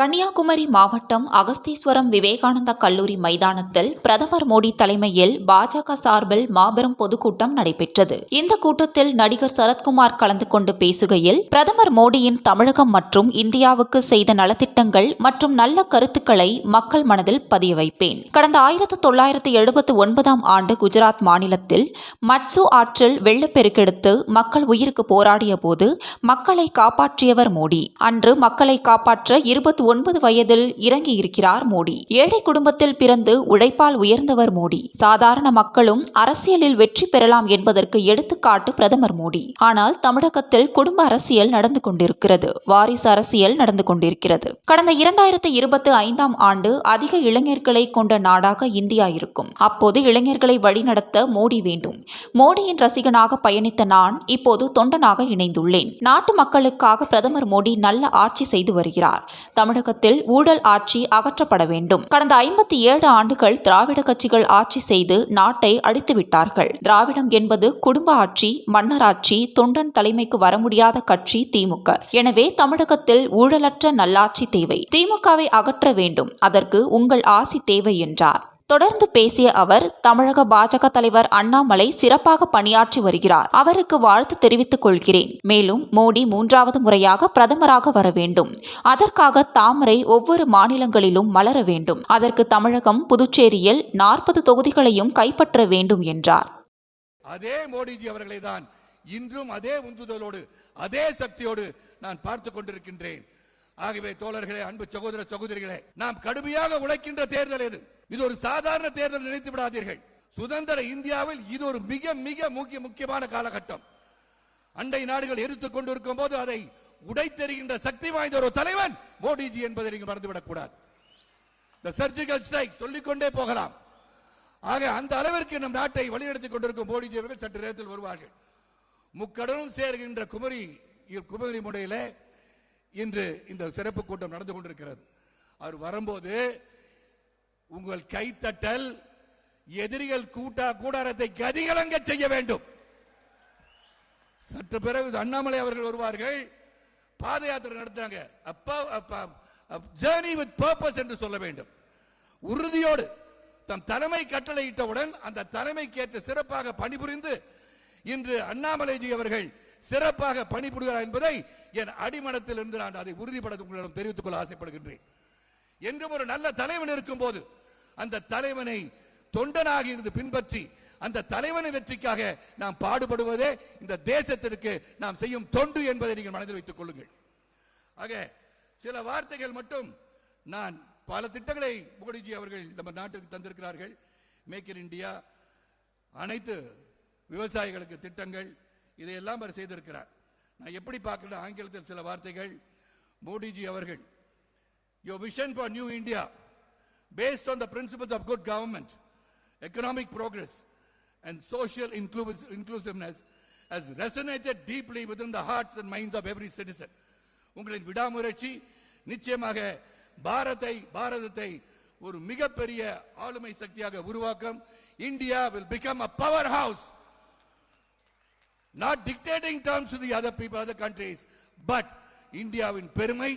கன்னியாகுமரி மாவட்டம் அகஸ்தீஸ்வரம் விவேகானந்தா கல்லூரி மைதானத்தில் பிரதமர் மோடி தலைமையில் பாஜக சார்பில் மாபெரும் பொதுக்கூட்டம் நடைபெற்றது. இந்த கூட்டத்தில் நடிகர் சரத்குமார் கலந்து கொண்டு பேசுகையில், பிரதமர் மோடியின் தமிழகம் மற்றும் இந்தியாவுக்கு செய்த நலத்திட்டங்கள் மற்றும் நல்ல கருத்துக்களை மக்கள் மனதில் பதிய வைப்பேன். கடந்த 1979 ஆண்டு குஜராத் மாநிலத்தில் மட்சு ஆற்றில் வெள்ளப்பெருக்கெடுத்து மக்கள் உயிருக்கு போராடிய போது மக்களை காப்பாற்றியவர் மோடி. அன்று மக்களை காப்பாற்ற 29 வயதில் இறங்கியிருக்கிறார் மோடி. ஏழை குடும்பத்தில் பிறந்து உழைப்பால் உயர்ந்தவர் மோடி. சாதாரண மக்களும் அரசியலில் வெற்றி பெறலாம் என்பதற்கு எடுத்துக்காட்டு பிரதமர் மோடி. ஆனால் தமிழகத்தில் குடும்ப அரசியல் நடந்து கொண்டிருக்கிறது. வாரிசு அரசியல் நடந்து கொண்டிருக்கிறது. கடந்த 2025 ஆண்டு அதிக இளைஞர்களை கொண்ட நாடாக இந்தியா இருக்கும். அப்போது இளைஞர்களை வழிநடத்த மோடி வேண்டும். மோடியின் ரசிகனாக பயணித்த நான் இப்போது தொண்டனாக இணைந்துள்ளேன். நாட்டு மக்களுக்காக பிரதமர் மோடி நல்ல ஆட்சி செய்து வருகிறார். தமிழகத்தில் ஊழல் ஆட்சி அகற்றப்பட வேண்டும். கடந்த 57 ஆண்டுகள் திராவிட கட்சிகள் ஆட்சி செய்து நாட்டை அழித்துவிட்டார்கள். திராவிடம் என்பது குடும்ப ஆட்சி, மன்னராட்சி, தொண்டன் தலைமைக்கு வர முடியாத கட்சி திமுக. எனவே தமிழகத்தில் ஊழலற்ற நல்லாட்சி தேவை. திமுகவை அகற்ற வேண்டும். அதற்கு உங்கள் ஆசி தேவை என்றார். தொடர்ந்து பேசிய அவர், தமிழக பாஜக தலைவர் அண்ணாமலை சிறப்பாக பணியாற்றி வருகிறார். அவருக்கு வாழ்த்து தெரிவித்துக் கொள்கிறேன். மேலும் மோடி 3வது முறையாக பிரதமராக வர வேண்டும். அதற்காக தாமரை ஒவ்வொரு மாநிலங்களிலும் மலர வேண்டும். அதற்கு தமிழகம், புதுச்சேரியில் 40 தொகுதிகளையும் கைப்பற்ற வேண்டும் என்றார். அதே மோடிஜி அவர்களை தான் இன்றும் அதே உந்துதலோடு, அதே சக்தியோடு நான் பார்த்துக் கொண்டிருக்கின்றேன். ஆகவே தோழர்களே, அன்பு சகோதர சகோதரிகளே, நாம் கடுமையாக உழைக்கின்ற தேர்தல் இது ஒரு சாதாரண தேர்தல் நினைத்து விடாதீர்கள். சுதந்திர இந்தியாவில் இது ஒரு மிக மிக முக்கியமான காலகட்டம். அண்டை நாடுகள் எதிர்த்துக் கொண்டிருக்கும் போது அதை உடைத்தெறிகின்ற சக்தி வாய்ந்த ஒரு தலைவன் மோடிஜி என்பதை நீங்கள் மறந்துவிடக் கூடாது. சர்ஜிக்கல் ஸ்ட்ரைக் சொல்லிக்கொண்டே போகலாம். ஆக அந்த அளவிற்கு நம் நாட்டை வழிநடத்திக் கொண்டிருக்கும் மோடிஜி அவர்கள் சற்று நேரத்தில் வருவார்கள். முக்கடலும் சேர்கின்ற குமரி முனையிலே இன்று இந்த சிறப்பு கூட்டம் நடந்து கொண்டிருக்கிறது. அவர் வரும்போது உங்கள் கைத்தட்டல் எதிரிகள் கூடாரத்தை கதிகலங்க செய்ய வேண்டும். சற்று பிறகு அண்ணாமலை அவர்கள் வருவார்கள். பாத யாத்திரை நடத்துறாங்க. ஜர்னி வித் பர்பஸ் என்று சொல்ல வேண்டும். உறுதியோடு தம் தலைமை கட்டளையிட்டவுடன் அந்த தலைமைக்கு ஏற்ற சிறப்பாக பணிபுரிந்து இன்று அண்ணாமலைஜி அவர்கள் சிறப்பாக பணிபுரிகிறார் என்பதை என் அடிமனத்தில் இருந்து நான் அதை உறுதிப்படுத்த உங்களிடம் தெரிவித்துக் கொள்ள ஆசைப்படுகின்றேன். என்றும் ஒரு நல்ல தலைவன் இருக்கும் போது அந்த தலைவனை தொண்டனாக இருந்து பின்பற்றி அந்த தலைவனை வெற்றிக்காக நாம் பாடுபடுவதே இந்த தேசத்திற்கு நாம் செய்யும் தொண்டு என்பதை நீங்கள் மனதில் வைத்துக் கொள்ளுங்கள். ஆக சில வார்த்தைகள் மட்டும், நான் பல திட்டங்களை மோடிஜி அவர்கள் நம்ம நாட்டுக்கு தந்திருக்கிறார்கள். மேக் இன் இந்தியா, அனைத்து விவசாயிகளுக்கு திட்டங்கள், இதையெல்லாம் அவர் செய்திருக்கிறார். நான் எப்படி பார்க்கிறேன், ஆங்கிலத்தில் சில வார்த்தைகள். மோடிஜி அவர்கள், your vision for new India based on the principles of good government, economic progress and social inclusiveness has resonated deeply within the hearts and minds of every citizen. உங்களின் விடாமுயற்சி நிச்சயமாக பாரதத்தை ஒரு மிகப்பெரிய ஆளுமை சக்தியாக உருவாக்கும். India will become a powerhouse, not dictating terms to the other people, other countries, but இந்தியாவின் பெருமை,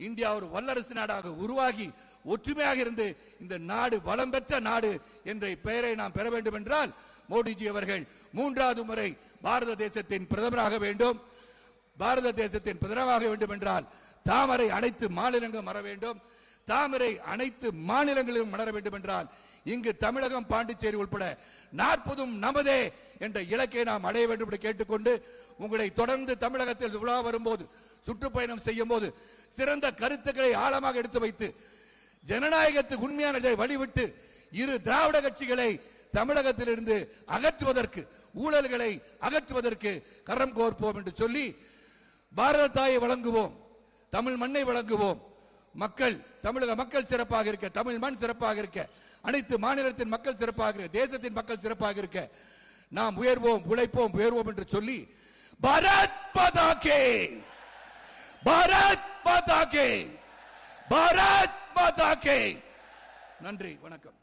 இந்தியா ஒரு வல்லரசு நாடாக உருவாகி ஒற்றுமையாக இருந்து இந்த நாடு வளம் பெற்ற நாடு என்ற பெயரை நாம் பெற வேண்டும் என்றால் மோடிஜி அவர்கள் 3வது முறை பாரத தேசத்தின் பிரதமராக வேண்டும். பாரத தேசத்தின் பிரதமராக வேண்டும் என்றால் தாமரை அனைத்து மாநிலங்களும் மலர வேண்டும். தாமரை அனைத்து மாநிலங்களிலும் மலர வேண்டும் என்றால் இங்கு தமிழகம், பாண்டிச்சேரி உட்பட 40 நமதே என்ற இலக்கை நாம் அடைய வேண்டும் என்று கேட்டுக்கொண்டு, உங்களை தொடர்ந்து தமிழகத்தில் விழா வரும்போது, சுற்றுப்பயணம் செய்யும் போது சிறந்த கருத்துக்களை ஆழமாக எடுத்து வைத்து ஜனநாயகத்துக்கு உண்மையான வழிவிட்டு இரு திராவிட கட்சிகளை தமிழகத்தில் இருந்து அகற்றுவதற்கு, ஊழல்களை அகற்றுவதற்கு கரம் கோர்ப்போம் என்று சொல்லி, பாரத தாயை வழங்குவோம், தமிழ் மண்ணை வழங்குவோம், தமிழக மக்கள் சிறப்பாக இருக்க, தமிழ் மண் சிறப்பாக இருக்க, அனைத்து மாநிலத்தின் மக்கள் சிறப்பாக இருக்க, தேசத்தின் மக்கள் சிறப்பாக இருக்க நாம் உயர்வோம், உழைப்போம், உயர்வோம் என்று சொல்லி பாரத் மாதா கே, பாரத் மாதா கே, பாரத் மாதா கே. நன்றி, வணக்கம்.